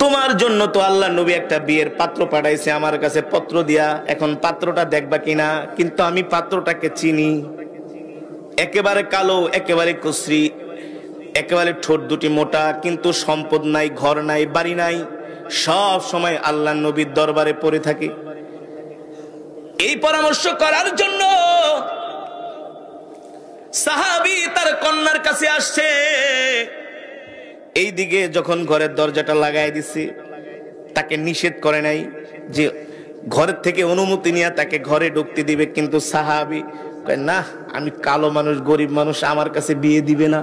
তোমার জন্য তো আল্লাহ নবী একটা বিয়ের পাত্র পাঠাইছে আমার কাছে পত্র দিয়া, এখন পাত্রটা দেখবা কিনা? কিন্তু আমি পাত্রটাকে চিনি, একেবারে কালো, একেবারে কুশ্রী, একেবারে ঠোঁট দুটি মোটা, কিন্তু সম্পদ নাই, ঘর নাই, বাড়ি নাই, সব সময় আল্লাহ নবীর দরবারে পড়ে থাকে। এই পরামর্শ করার জন্য সাহাবী তার কন্যার কাছে আসছে। এইদিকে যখন ঘরের দরজাটা লাগাই দিছে, তাকে নিষেধ করে নাই যে ঘরের থেকে অনুমতি নিয়ে তাকে ঘরে ঢুকতে দিবে, কিন্তু সাহাবী কয় না, আমি কালো মানুষ, গরিব মানুষ, আমার কাছে বিয়ে দিবে না।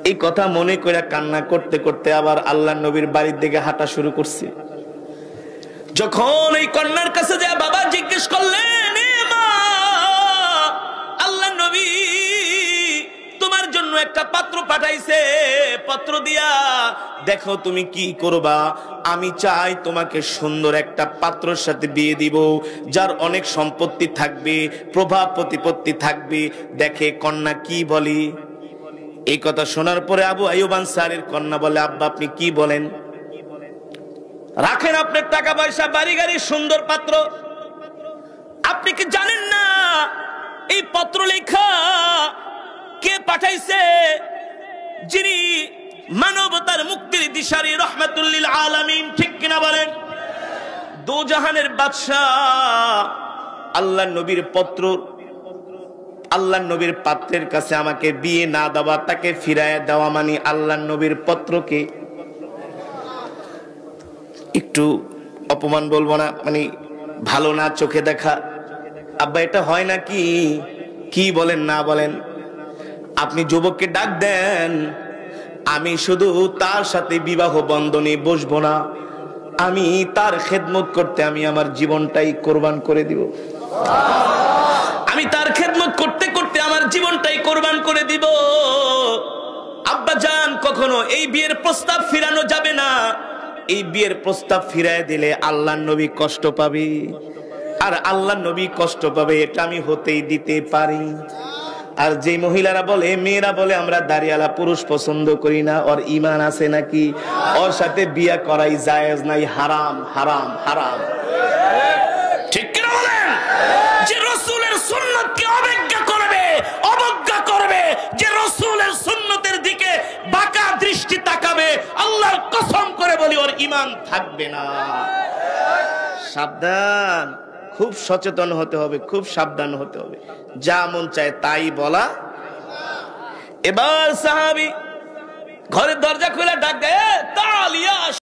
এই কথা মনে করে কান্না করতে করতে আবার আল্লাহ নবীর বাড়ির দিকে হাঁটা শুরু করছে। যখন এই কন্যার কাছে যায় বাবা জিজ্ঞেস করলেন, মা, আল্লাহ নবী তোমার জন্য একটা পাত্র পাঠাইছে, পত্র দিয়া দেখো তুমি কি করবা। আমি চাই তোমাকে সুন্দর একটা পাত্রের সাথে বিয়ে দিব, যার অনেক সম্পত্তি থাকবে, প্রভাব প্রতিপত্তি থাকবে। দেখে কন্যা কি বলে। এই কথা শোনার পরে আবু আইয়ুব আনসারীর কন্যা বলে, আব্বা আপনি কি বলেন? রাখেন আপনার টাকা পয়সা, বাড়ি গাড়ি, সুন্দর পাত্র, আপনি কি জানেন না এই পত্র লেখা কে পাঠাইছে? যিনি মানবতার মুক্তির দিশারি, রহমাতুল লিল আলামিন, ঠিক কিনা বলেন? দো জাহানের বাদশা আল্লাহ নবীর পত্র, আল্লাহ নবীর পাত্রের কাছে আমাকে বিয়ে না দেওয়া, তাকে ফিরায় দেওয়া মানে আল্লাহ নবীর পত্রকে একটু অপমান বলবো না, মানে ভালো না চোখে দেখা। আব্বা এটা হয় না কি? কি বলেন না বলেন? আপনি যুবককে ডাক দেন, আমি শুধু তার সাথে বিবাহ বন্ধনে বসবো না, আমি তার খেদমত করতে আমি আমার জীবনটাই কোরবান করে দিব। আমি তার খেদমত করতে করতে আমার জীবনটাই কোরবান করে দিব। আব্বা জান, কখনো এই বিয়ের প্রস্তাব ফিরানো যাবে না। এই বিয়ের প্রস্তাব ফিরায় দিলে আল্লাহ নবী কষ্ট পাবে, আর আল্লাহ নবী কষ্ট পাবে, এটা আমি হতেই দিতে পারি। আর যে মহিলারা বলে, মেয়েরা বলে আমরা দাড়িওয়ালা পুরুষ পছন্দ করি না, ওর ঈমান আছে নাকি, ওর সাথে বিয়ে করাই জায়েজ নাই, হারাম হারাম হারাম, ঠিক কি না বলেন? যে রাসূলের সুন্নাতকে অবজ্ঞা করবে, অবজ্ঞা করবে, যে রাসূলের সুন্নতের দিকে বাঁকা দৃষ্টি তাকাবে, আল্লাহর কসম করে বলি ওর ঈমান থাকবে না। সাবধান, খুব সচেতন হতে হবে, খুব সাবধান হতে হবে। যা মন চায় তাই বলা। এবার সাহাবী ঘরের দরজা খুলে ডাক দেয়, তালিয়া।